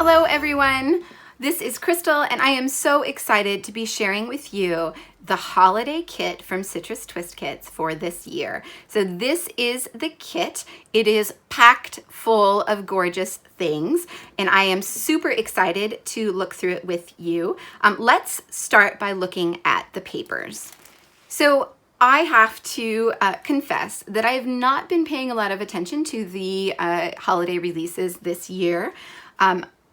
Hello everyone, this is Crystal and I am so excited to be sharing with you the holiday kit from Citrus Twist Kits for this year. So this is the kit. It is packed full of gorgeous things and I am super excited to look through it with you. Let's start by looking at the papers. So I have to confess that I have not been paying a lot of attention to the holiday releases this year.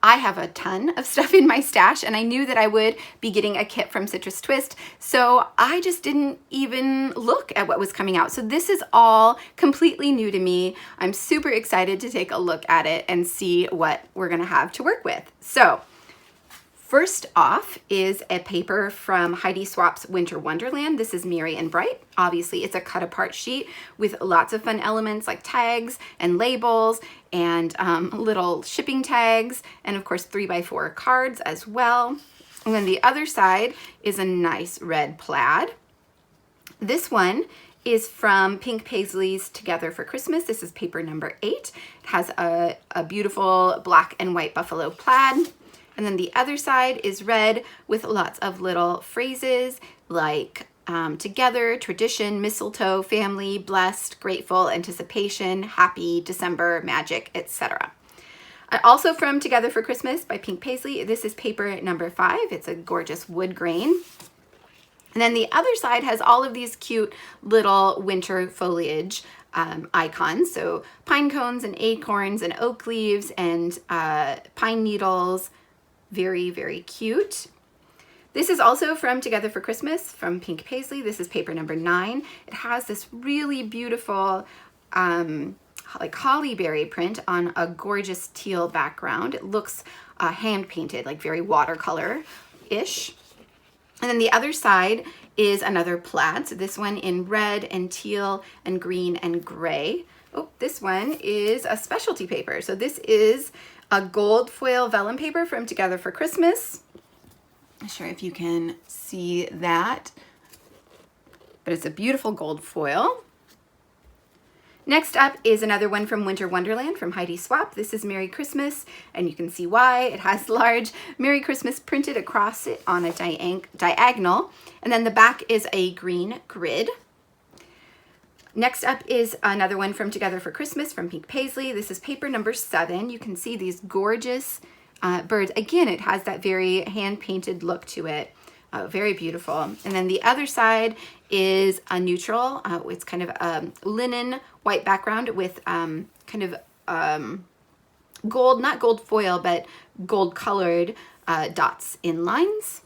I have a ton of stuff in my stash and I knew that I would be getting a kit from Citrus Twist, so I just didn't even look at what was coming out. So this is all completely new to me. I'm super excited to take a look at it and see what we're gonna have to work with. So first off is a paper from Heidi Swapp's Winter Wonderland. This is Merry and Bright. Obviously, it's a cut apart sheet with lots of fun elements like tags and labels and little shipping tags, and of course 3x4 cards as well. And then the other side is a nice red plaid. This one is from Pink Paisley's Together for Christmas. This is paper number 8. It has a beautiful black and white buffalo plaid. And then the other side is red with lots of little phrases like together, tradition, mistletoe, family, blessed, grateful, anticipation, happy, December, magic, etc. Also from Together for Christmas by Pink Paisley, this is paper number 5. It's a gorgeous wood grain. And then the other side has all of these cute little winter foliage icons. So pine cones and acorns and oak leaves and pine needles. Very, very cute. This is also from Together for Christmas from Pink Paisley. This is paper number 9. It has this really beautiful like holly berry print on a gorgeous teal background. It looks hand painted, like very watercolor-ish. And then the other side is another plaid. So this one in red and teal and green and gray. Oh, this one is a specialty paper. So this is a gold foil vellum paper from Together for Christmas. I'm not sure if you can see that, but it's a beautiful gold foil. Next up is another one from Winter Wonderland from Heidi Swap. This is Merry Christmas, and you can see why. It has large Merry Christmas printed across it on a diagonal, and then the back is a green grid. Next up is another one from Together for Christmas from Pink Paisley. This is paper number 7. You can see these gorgeous birds. Again, it has that very hand-painted look to it. Very beautiful. And then the other side is a neutral. It's kind of a linen white background with kind of gold, not gold foil, but gold colored dots in lines.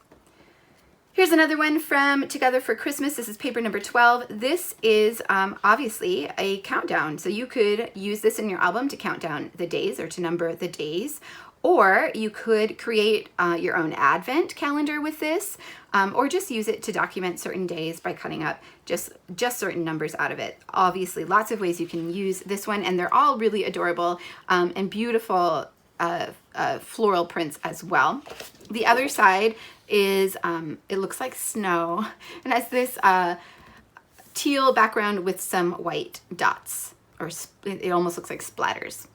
Here's another one from Together for Christmas. This is paper number 12. This is obviously a countdown. So you could use this in your album to count down the days or to number the days. Or you could create your own advent calendar with this, or just use it to document certain days by cutting up just certain numbers out of it. Obviously, lots of ways you can use this one, and they're all really adorable and beautiful floral prints as well. The other side is, it looks like snow, and has this teal background with some white dots, or it almost looks like splatters.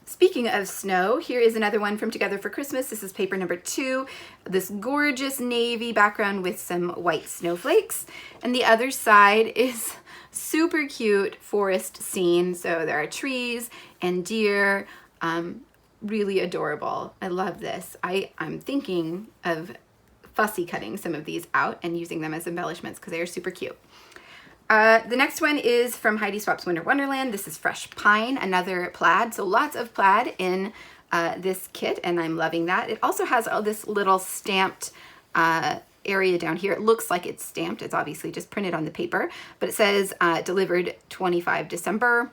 Speaking of snow, here is another one from Together for Christmas. This is paper number 2. This gorgeous navy background with some white snowflakes. And the other side is super cute forest scene. So there are trees and deer. Really adorable. I love this. I'm thinking of fussy cutting some of these out and using them as embellishments because they are super cute. The next one is from Heidi Swap's Winter Wonderland. This is Fresh Pine, another plaid. So lots of plaid in this kit, and I'm loving that. It also has all this little stamped area down here. It looks like it's stamped. It's obviously just printed on the paper, but it says delivered 25 December.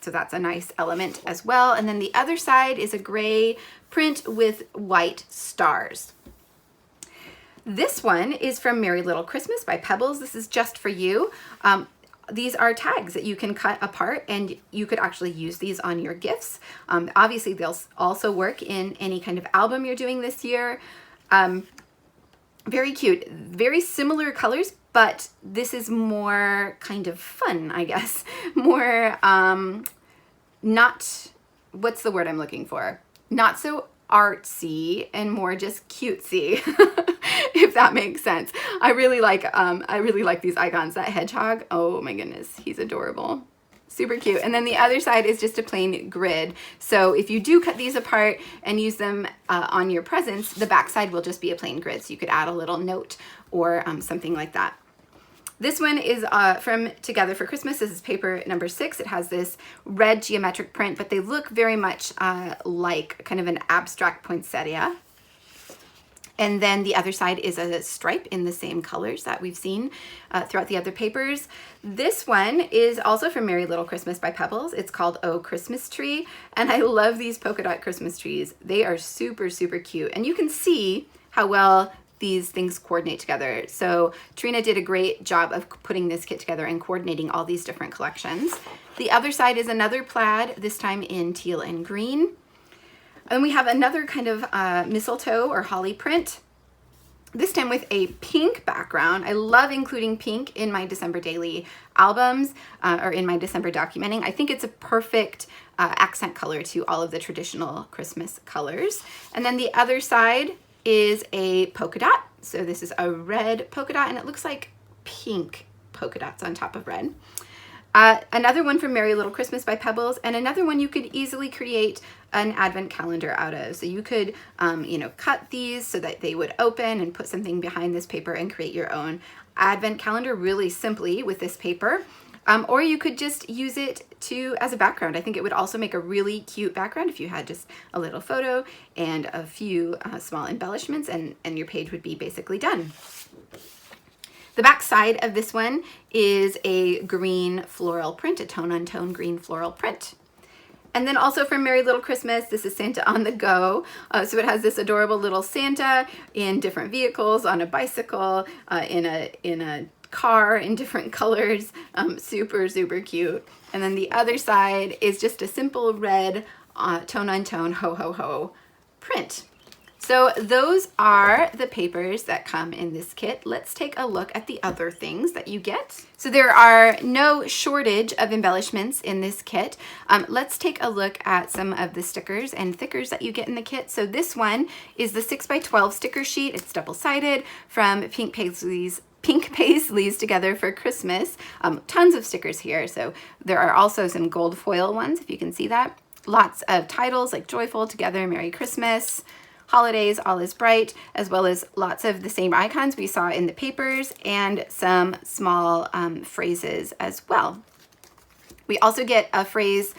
So that's a nice element as well. And then the other side is a gray print with white stars. This one is from Merry Little Christmas by Pebbles. This is just for you. These are tags that you can cut apart, and you could actually use these on your gifts. Obviously, they'll also work in any kind of album you're doing this year. Very cute, very similar colors, but this is more kind of fun, I guess. More, not, what's the word I'm looking for? Not so artsy and more just cutesy, if that makes sense. I really like these icons. That hedgehog, oh my goodness, he's adorable. Super cute. And then the other side is just a plain grid. So if you do cut these apart and use them on your presents, the back side will just be a plain grid. So you could add a little note or something like that. This one is from Together for Christmas. This is paper number 6. It has this red geometric print, but they look very much like kind of an abstract poinsettia. And then the other side is a stripe in the same colors that we've seen throughout the other papers. This one is also from Merry Little Christmas by Pebbles. It's called Oh Christmas Tree. And I love these polka dot Christmas trees. They are super, super cute. And you can see how well these things coordinate together. So Trina did a great job of putting this kit together and coordinating all these different collections. The other side is another plaid, this time in teal and green. And we have another kind of mistletoe or holly print, this time with a pink background. I love including pink in my December daily albums or in my December documenting. I think it's a perfect accent color to all of the traditional Christmas colors. And then the other side is a polka dot. So this is a red polka dot, and it looks like pink polka dots on top of red. Another one from Merry Little Christmas by Pebbles, and another one you could easily create an advent calendar out of. So you could, cut these so that they would open and put something behind this paper and create your own advent calendar really simply with this paper. Or you could just use it as a background. I think it would also make a really cute background if you had just a little photo and a few small embellishments, and your page would be basically done. The back side of this one is a green floral print, a tone-on-tone green floral print. And then also from Merry Little Christmas, this is Santa on the Go. So it has this adorable little Santa in different vehicles, on a bicycle, in a car in different colors. Super, super cute. And then the other side is just a simple red tone-on-tone ho-ho-ho print. So those are the papers that come in this kit. Let's take a look at the other things that you get. So there are no shortage of embellishments in this kit. Let's take a look at some of the stickers and thickers that you get in the kit. So this one is the 6x12 sticker sheet. It's double-sided from Pink Paisleys Together for Christmas. Tons of stickers here. So there are also some gold foil ones, if you can see that. Lots of titles like Joyful, Together, Merry Christmas, Holidays, All is Bright, as well as lots of the same icons we saw in the papers and some small phrases as well. We also get a phrase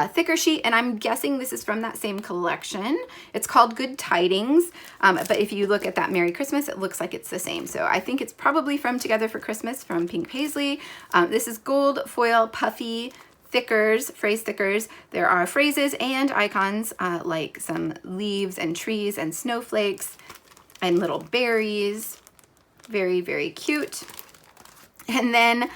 thicker sheet, and I'm guessing this is from that same collection. It's called Good Tidings, but if you look at that Merry Christmas, it looks like it's the same. So I think it's probably from Together for Christmas from Pink Paisley. This is gold foil puffy thickers, phrase thickers. There are phrases and icons like some leaves and trees and snowflakes and little berries. Very, very cute. And then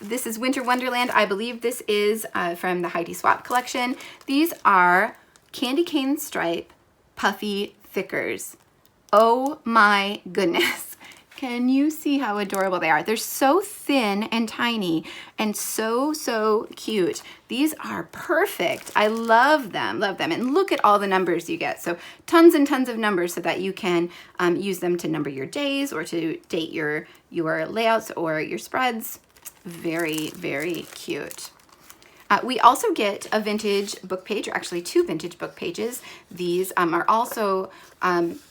this is Winter Wonderland. I believe this is from the Heidi Swap collection. These are candy cane stripe puffy thickers. Oh my goodness. Can you see how adorable they are? They're so thin and tiny and so, so cute. These are perfect. I love them, love them. And look at all the numbers you get. So tons and tons of numbers so that you can use them to number your days or to date your layouts or your spreads. Very, very cute. We also get a vintage book page, or actually 2 vintage book pages. These are also,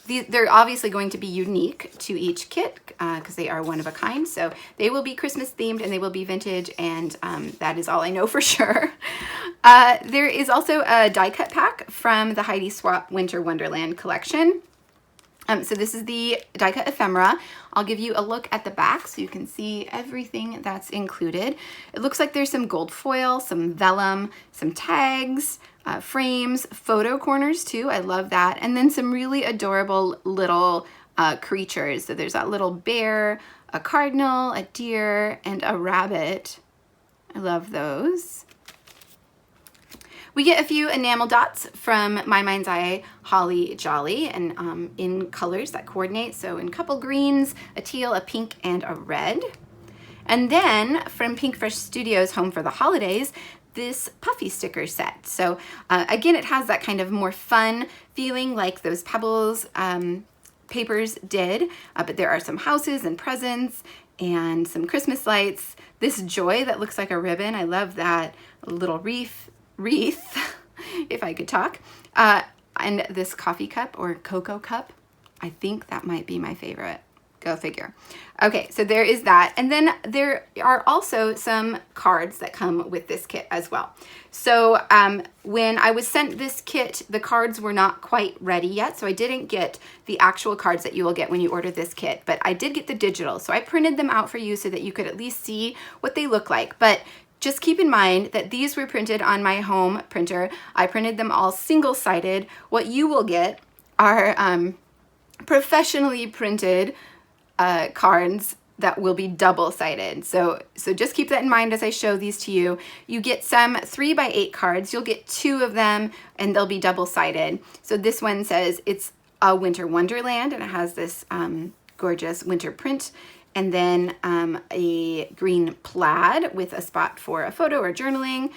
they're obviously going to be unique to each kit because they are one of a kind. So they will be Christmas themed and they will be vintage, and that is all I know for sure. There is also a die cut pack from the Heidi Swap Winter Wonderland collection. So this is the die cut ephemera. I'll give you a look at the back so you can see everything that's included. It looks like there's some gold foil, some vellum, some tags, frames, photo corners too. I love that. And then some really adorable little creatures. So there's that little bear, a cardinal, a deer, and a rabbit. I love those. We get a few enamel dots from My Mind's Eye Holly Jolly, and in colors that coordinate. So in couple greens, a teal, a pink, and a red. And then from Pink Fresh Studios Home for the Holidays, this puffy sticker set. So again, it has that kind of more fun feeling like those Pebbles papers did, but there are some houses and presents and some Christmas lights. This joy that looks like a ribbon, I love that. A little wreath, if I could talk. And this coffee cup or cocoa cup, I think that might be my favorite. Go figure. Okay, so there is that. And then there are also some cards that come with this kit as well. So when I was sent this kit, the cards were not quite ready yet, so I didn't get the actual cards that you will get when you order this kit, but I did get the digital. So I printed them out for you so that you could at least see what they look like. But just keep in mind that these were printed on my home printer. I printed them all single-sided. What you will get are professionally printed cards that will be double-sided. So just keep that in mind as I show these to you. You get some 3x8 cards. You'll get 2 of them and they'll be double-sided. So this one says it's a winter wonderland and it has this gorgeous winter print, and then a green plaid with a spot for a photo or journaling.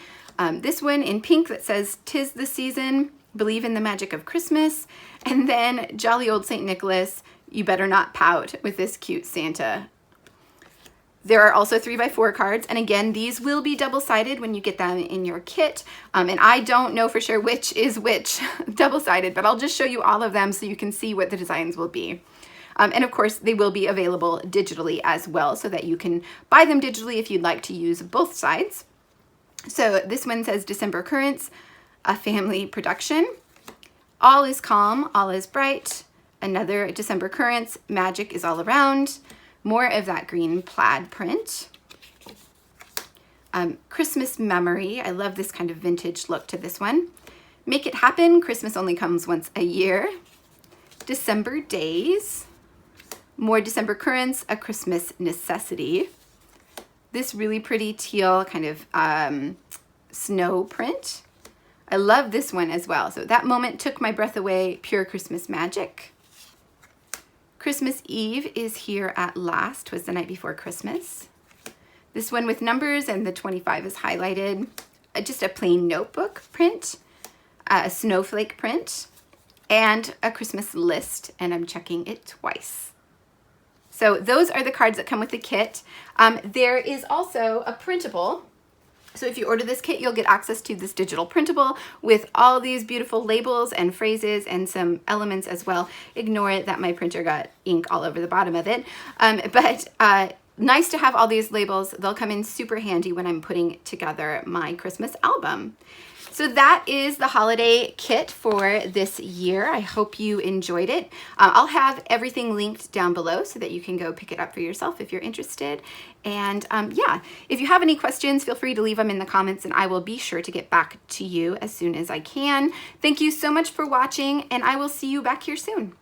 This one in pink that says 'Tis the season, believe in the magic of Christmas. And then jolly old St. Nicholas, you better not pout, with this cute Santa. There are also 3x4 cards, and again, these will be double-sided when you get them in your kit. And I don't know for sure which is which double-sided, but I'll just show you all of them so you can see what the designs will be. And of course, they will be available digitally as well, so that you can buy them digitally if you'd like to use both sides. So this one says December Currents, a family production. All is calm, all is bright. Another December Currents, magic is all around. More of that green plaid print. Christmas Memory, I love this kind of vintage look to this one. Make It Happen, Christmas only comes once a year. December Days. More December Currents, a Christmas necessity. This really pretty teal kind of snow print. I love this one as well. So That Moment Took My Breath Away, pure Christmas magic. Christmas Eve is here at last. 'Twas the night before Christmas. This one with numbers and the 25 is highlighted. Just a plain notebook print, a snowflake print, and a Christmas list, and I'm checking it twice. So those are the cards that come with the kit. There is also a printable. So if you order this kit, you'll get access to this digital printable with all these beautiful labels and phrases and some elements as well. Ignore that my printer got ink all over the bottom of it. But nice to have all these labels. They'll come in super handy when I'm putting together my Christmas album. So that is the holiday kit for this year. I hope you enjoyed it. I'll have everything linked down below so that you can go pick it up for yourself if you're interested. And yeah, if you have any questions, feel free to leave them in the comments and I will be sure to get back to you as soon as I can. Thank you so much for watching, and I will see you back here soon.